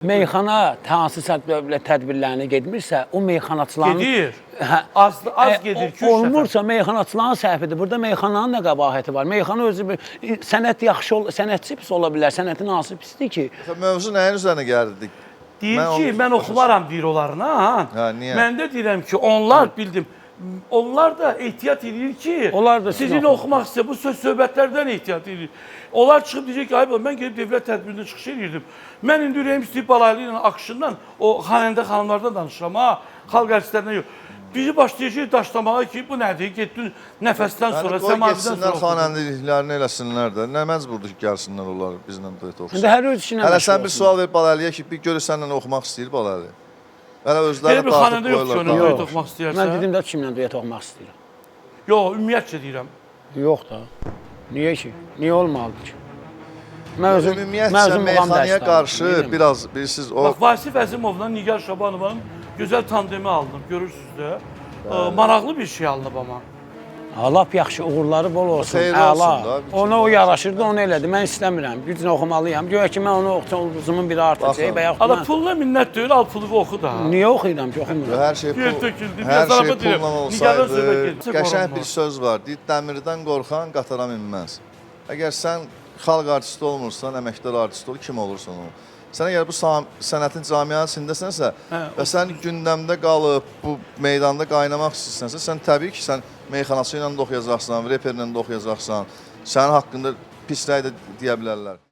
Meyxana hansısa dövlət tədbirlərinə gedmirsə, o meyxanaçıların... Gedir. Hə, Az gedir, 2-3 olmursa meyxanaçıların səhvidir. Burada meyxananın da qəbahəti var. Meyxana özü sənət yaxşı, sənətçi pis ola bilər. Sənətin hansı pisdir ki? Mövzu nəyin üzərinə gəldik? Deyir ki, mən oxumaram bürolarına. Hə, niyə? Mən də deyirəm ki, onlar bildim. Onlar da ehtiyat edir ki, Onlar da sizin oxumaq istəyir, bu söz-söhbətlərdən ehtiyat edir. Onlar çıxıb deyəcək ki, ay mən gedib dövlət tədbirində çıxış edirdim. Mən indi ürəyim istəyib Balaylı ilə Akşından, o xanəndə xanımlardan danışıram, ha, xalq ərçilərindən yox. Bizi başlayacaq daşlamağa ki, bu nədir, getdin nəfəsdən sonra, səmavidən sonra. Getsinlər xanəndiliklərini eləsinlər də, nə məcburdur ki, gəlsinlər onlar bizlə duet oxusun. İndi hər öz işinə Hələ sən bir sual ver Balaylıya ki, bir görür səninlə oxumaq istəyir Balaylı. Hələ özləri bir xanəndə yox ki, onu duet oxumaq istəyərsə. Mən dedim də kimlə duet oxumaq istəyirəm. Yox, ümumiyyətcə deyirəm. Yox da. Niyə ki? Niyə olmalıdır ki? Mən özüm ümumiyyətcə meyxanaya qarşı biraz, bilirsiniz, o... Bax, Vasif Əzimovla Nigar Şabanovanın gözəl tandemi alınıb, görürsünüz də. Maraqlı bir şey alınıb ama. Lap yaxşı, uğurları bol olsun, əla. Ona o yaraşırdı, onu elədi. Mən istəmirəm, güclə oxumalıyam. Göyə ki, mən onu oxucumun biri artacaq və yaxud mən... Ala pulla minnət deyil, al pulu oxu da. Niyə oxuyuram ki, oxumuram? Hər şey pulla olsaydı, qəşəng bir söz var. Deyir, dəmirdən qorxan qatara minməz. Əgər sən xalq artisti olmursan, əməkdar artisti ol, kim olursan ol. Sən əgər bu sənətin camiasındasənsə və sən gündəmdə qalıb, bu meydanda qaynamaq istəyirsənsə, sən təbii ki, sən meyxanası ilə də oxuyacaqsan, reperlə də oxuyacaqsan, sənin haqqında pisləri də deyə bilərlər.